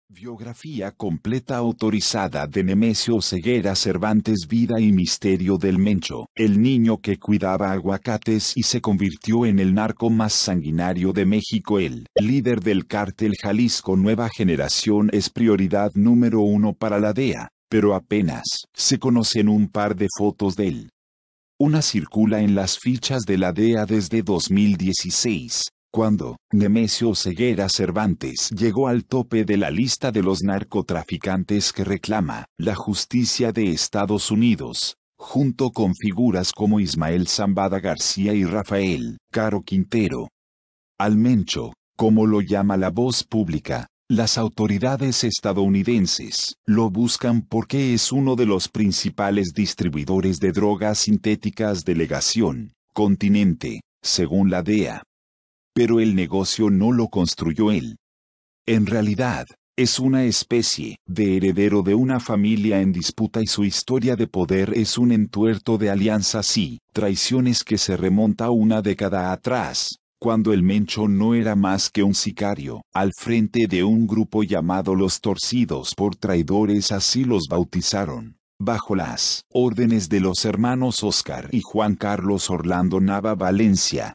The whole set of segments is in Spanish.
Biografía completa autorizada de Nemesio Ceguera Cervantes. Vida y misterio del Mencho, el niño que cuidaba aguacates y se convirtió en el narco más sanguinario de México. El líder del cártel Jalisco Nueva Generación es prioridad número 1 para la DEA, pero apenas se conocen un par de fotos de él. Una circula en las fichas de la DEA desde 2016. Cuando Nemesio Ceguera Cervantes llegó al tope de la lista de los narcotraficantes que reclama la justicia de Estados Unidos, junto con figuras como Ismael Zambada García y Rafael Caro Quintero. Al Mencho, como lo llama la voz pública, las autoridades estadounidenses lo buscan porque es uno de los principales distribuidores de drogas sintéticas de legación continente, según la DEA. Pero el negocio no lo construyó él. En realidad, es una especie de heredero de una familia en disputa y su historia de poder es un entuerto de alianzas y traiciones que se remonta una década atrás, cuando el Mencho no era más que un sicario, al frente de un grupo llamado Los Torcidos por Traidores, así los bautizaron, bajo las órdenes de los hermanos Óscar y Juan Carlos Orlando Nava Valencia.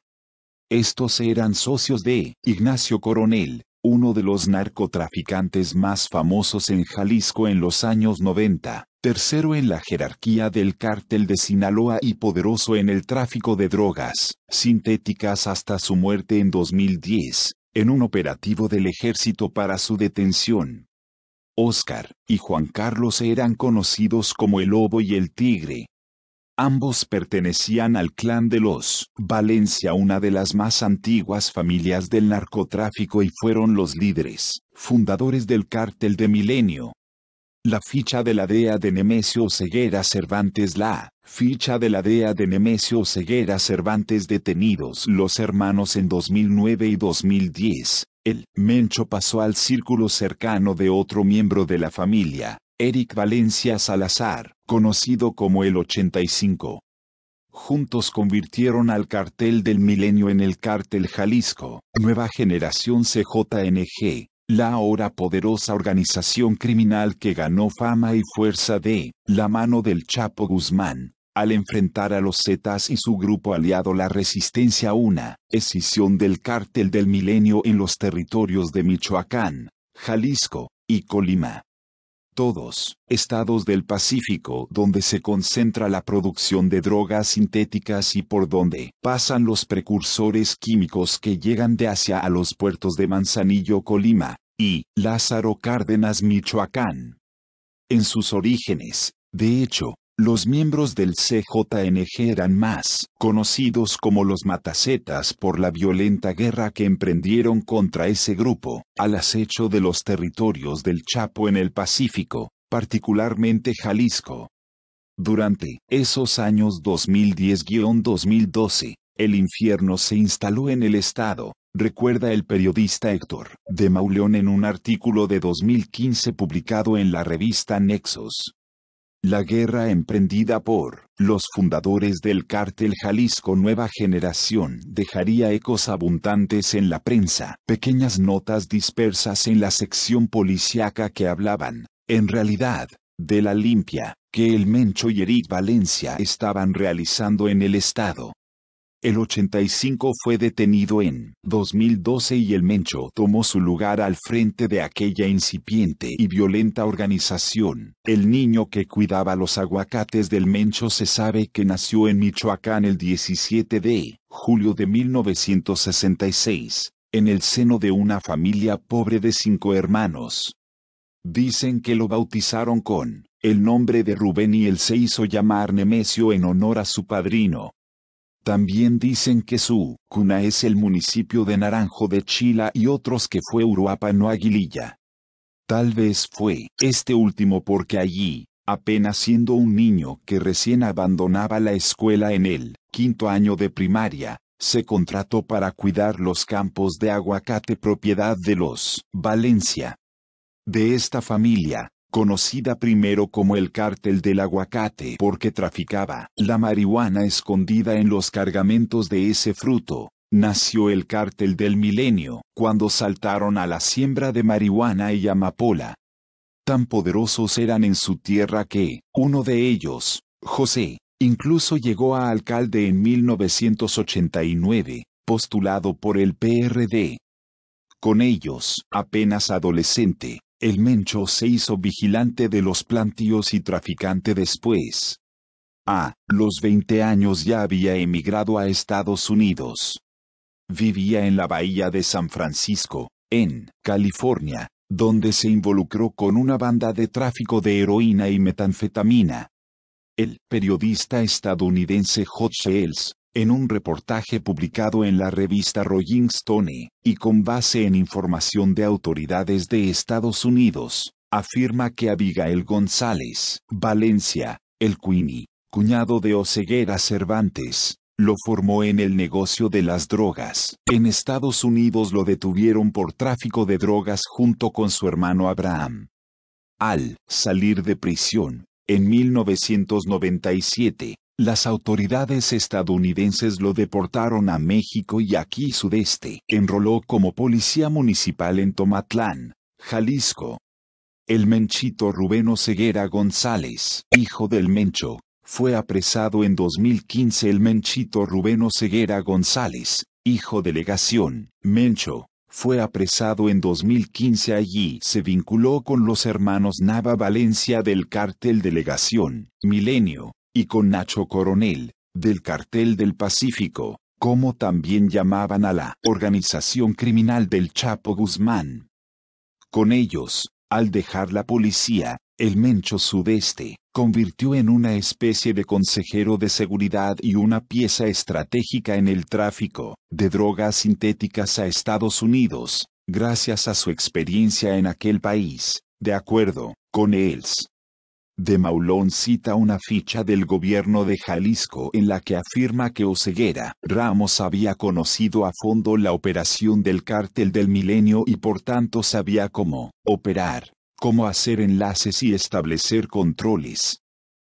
Estos eran socios de Ignacio Coronel, uno de los narcotraficantes más famosos en Jalisco en los años 90, tercero en la jerarquía del cártel de Sinaloa y poderoso en el tráfico de drogas sintéticas hasta su muerte en 2010, en un operativo del ejército para su detención. Óscar y Juan Carlos eran conocidos como el Lobo y el Tigre. Ambos pertenecían al clan de los Valencia, una de las más antiguas familias del narcotráfico, y fueron los líderes fundadores del cártel de Milenio. La ficha de la DEA de Nemesio Ceguera Cervantes. La ficha de la DEA de Nemesio Ceguera Cervantes. Detenidos los hermanos en 2009 y 2010, el Mencho pasó al círculo cercano de otro miembro de la familia, Eric Valencia Salazar, conocido como el 85. Juntos convirtieron al cartel del Milenio en el cártel Jalisco Nueva Generación CJNG, la ahora poderosa organización criminal que ganó fama y fuerza de la mano del Chapo Guzmán, al enfrentar a los Zetas y su grupo aliado La Resistencia, una escisión del cártel del Milenio en los territorios de Michoacán, Jalisco y Colima. Todos estados del Pacífico donde se concentra la producción de drogas sintéticas y por donde pasan los precursores químicos que llegan de Asia a los puertos de Manzanillo, Colima, y Lázaro Cárdenas, Michoacán. En sus orígenes, de hecho, los miembros del CJNG eran más conocidos como los Matacetas por la violenta guerra que emprendieron contra ese grupo, al acecho de los territorios del Chapo en el Pacífico, particularmente Jalisco. Durante esos años 2010-2012, el infierno se instaló en el estado, recuerda el periodista Héctor de Mauleón en un artículo de 2015 publicado en la revista Nexos. La guerra emprendida por los fundadores del cártel Jalisco Nueva Generación dejaría ecos abundantes en la prensa, pequeñas notas dispersas en la sección policíaca que hablaban, en realidad, de la limpia que el Mencho y Eric Valencia estaban realizando en el estado. El 85 fue detenido en 2012 y el Mencho tomó su lugar al frente de aquella incipiente y violenta organización. El niño que cuidaba los aguacates del Mencho se sabe que nació en Michoacán el 17 de julio de 1966, en el seno de una familia pobre de 5 hermanos. Dicen que lo bautizaron con el nombre de Rubén y él se hizo llamar Nemesio en honor a su padrino. También dicen que su cuna es el municipio de Naranjo de Chila y otros que fue Uruapan o Aguililla. Tal vez fue este último porque allí, apenas siendo un niño que recién abandonaba la escuela en el 5º año de primaria, se contrató para cuidar los campos de aguacate propiedad de los Valencia. De esta familia, conocida primero como el cártel del aguacate porque traficaba la marihuana escondida en los cargamentos de ese fruto, nació el Cártel del Milenio, cuando saltaron a la siembra de marihuana y amapola. Tan poderosos eran en su tierra que, uno de ellos, José, incluso llegó a alcalde en 1989, postulado por el PRD. Con ellos, apenas adolescente, el Mencho se hizo vigilante de los plantíos y traficante después. A los 20 años ya había emigrado a Estados Unidos. Vivía en la bahía de San Francisco, en California, donde se involucró con una banda de tráfico de heroína y metanfetamina. El periodista estadounidense Hot Shields, en un reportaje publicado en la revista Rolling Stone, y con base en información de autoridades de Estados Unidos, afirma que Abigail González Valencia, el Queenie, cuñado de Oseguera Cervantes, lo formó en el negocio de las drogas. En Estados Unidos lo detuvieron por tráfico de drogas junto con su hermano Abraham. Al salir de prisión, en 1997, las autoridades estadounidenses lo deportaron a México y aquí sudeste. Enroló como policía municipal en Tomatlán, Jalisco. El Menchito Rubén Oseguera González, hijo del Mencho, fue apresado en 2015. El Menchito Rubén Oseguera González, hijo de Legación, Mencho, fue apresado en 2015. Allí se vinculó con los hermanos Nava Valencia del Cártel de Legación, Milenio, y con Nacho Coronel, del Cartel del Pacífico, como también llamaban a la organización criminal del Chapo Guzmán. Con ellos, al dejar la policía, el Mencho Sudeste convirtió en una especie de consejero de seguridad y una pieza estratégica en el tráfico de drogas sintéticas a Estados Unidos, gracias a su experiencia en aquel país. De acuerdo con Els de Maulón, cita una ficha del gobierno de Jalisco en la que afirma que Oseguera Ramos había conocido a fondo la operación del Cártel del Milenio y por tanto sabía cómo operar, cómo hacer enlaces y establecer controles.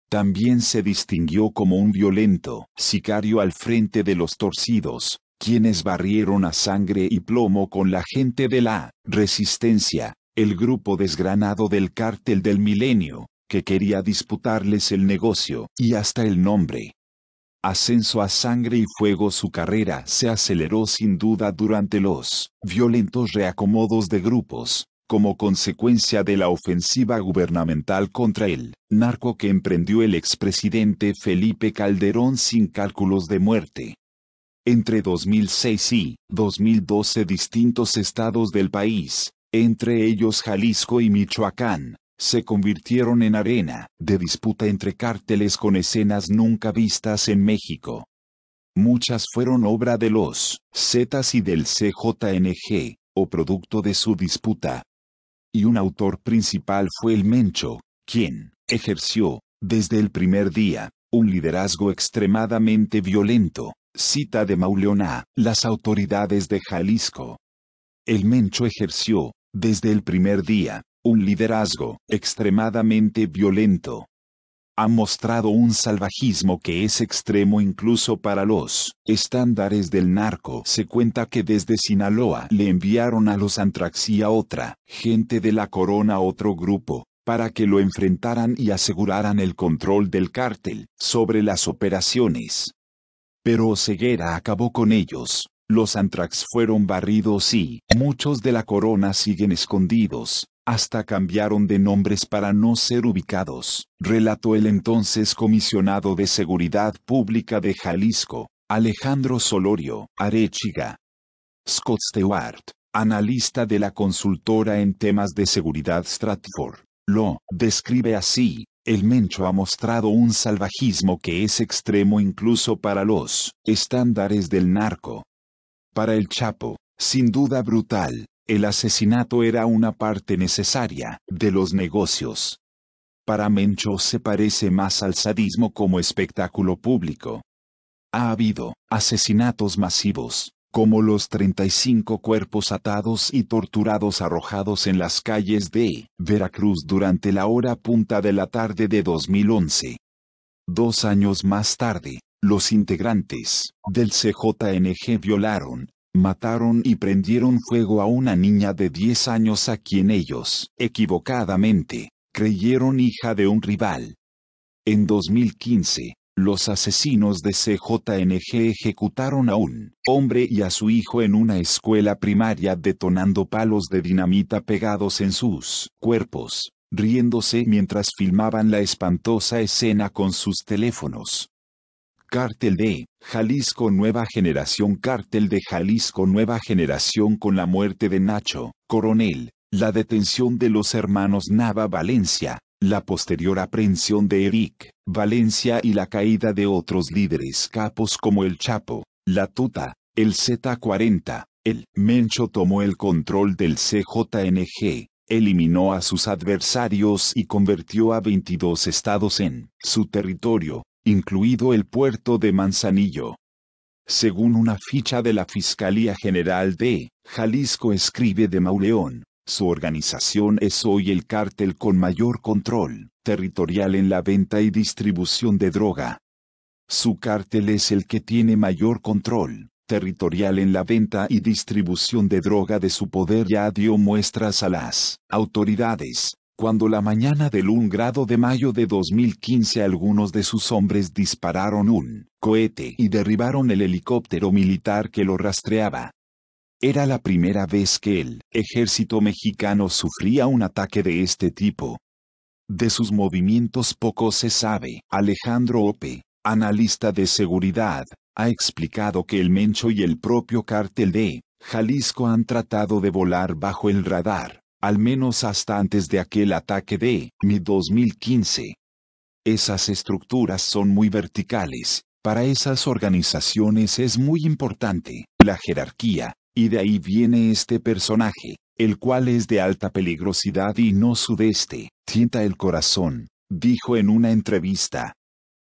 También se distinguió como un violento sicario al frente de los torcidos, quienes barrieron a sangre y plomo con la gente de la Resistencia, el grupo desgranado del Cártel del Milenio, que quería disputarles el negocio y hasta el nombre. Ascenso a sangre y fuego. Su carrera se aceleró sin duda durante los violentos reacomodos de grupos, como consecuencia de la ofensiva gubernamental contra el narco que emprendió el expresidente Felipe Calderón sin cálculos de muerte. Entre 2006 y 2012 distintos estados del país, entre ellos Jalisco y Michoacán, se convirtieron en arena de disputa entre cárteles con escenas nunca vistas en México. Muchas fueron obra de los Zetas y del CJNG, o producto de su disputa. Y un autor principal fue el Mencho, quien ejerció, desde el primer día, un liderazgo extremadamente violento. Cita de Mauleón a las autoridades de Jalisco. El Mencho ejerció, desde el primer día, un liderazgo extremadamente violento. Ha mostrado un salvajismo que es extremo incluso para los estándares del narco. Se cuenta que desde Sinaloa le enviaron a los Antrax y a otra gente de la Corona, otro grupo, para que lo enfrentaran y aseguraran el control del cártel sobre las operaciones. Pero Oseguera acabó con ellos. Los Antrax fueron barridos y muchos de la Corona siguen escondidos. Hasta cambiaron de nombres para no ser ubicados, relató el entonces comisionado de Seguridad Pública de Jalisco, Alejandro Solorio Arechiga. Scott Stewart, analista de la consultora en temas de seguridad Stratford, lo describe así: el Mencho ha mostrado un salvajismo que es extremo incluso para los estándares del narco. Para el Chapo, sin duda brutal, el asesinato era una parte necesaria de los negocios. Para Mencho se parece más al sadismo como espectáculo público. Ha habido asesinatos masivos, como los 35 cuerpos atados y torturados arrojados en las calles de Veracruz durante la hora punta de la tarde de 2011. 2 años más tarde, Los integrantes del CJNG violaron, mataron y prendieron fuego a una niña de 10 años a quien ellos, equivocadamente, creyeron hija de un rival. En 2015, los asesinos de CJNG ejecutaron a un hombre y a su hijo en una escuela primaria detonando palos de dinamita pegados en sus cuerpos, riéndose mientras filmaban la espantosa escena con sus teléfonos. Cártel de Jalisco Nueva Generación. Cártel de Jalisco Nueva Generación. Con la muerte de Nacho Coronel, la detención de los hermanos Nava Valencia, la posterior aprehensión de Eric Valencia y la caída de otros líderes capos como el Chapo, la Tuta, el Z40, el Mencho tomó el control del CJNG, eliminó a sus adversarios y convirtió a 22 estados en su territorio, incluido el puerto de Manzanillo. Según una ficha de la Fiscalía General de Jalisco, escribe de Mauleón, su organización es hoy el cártel con mayor control territorial en la venta y distribución de droga. Su cártel es el que tiene mayor control territorial en la venta y distribución de droga de su poder. Ya dio muestras a las autoridades, cuando la mañana del 1 de mayo de 2015 algunos de sus hombres dispararon un cohete y derribaron el helicóptero militar que lo rastreaba. Era la primera vez que el ejército mexicano sufría un ataque de este tipo. De sus movimientos poco se sabe. Alejandro Ope, analista de seguridad, ha explicado que el Mencho y el propio cártel de Jalisco han tratado de volar bajo el radar, al menos hasta antes de aquel ataque de 2015. Esas estructuras son muy verticales. Para esas organizaciones es muy importante la jerarquía, y de ahí viene este personaje, el cual es de alta peligrosidad y no sudeste, tienta el corazón, dijo en una entrevista.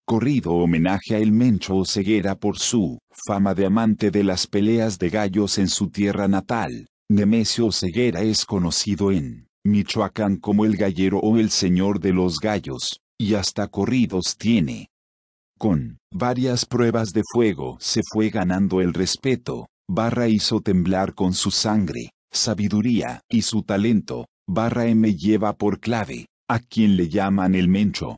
Corrido homenaje a El Mencho Oseguera por su fama de amante de las peleas de gallos en su tierra natal. Nemesio Oseguera es conocido en Michoacán como el Gallero o el Señor de los Gallos, y hasta corridos tiene. Con varias pruebas de fuego se fue ganando el respeto. Hizo temblar con su sangre, sabiduría y su talento. Me lleva por clave a quien le llaman el Mencho.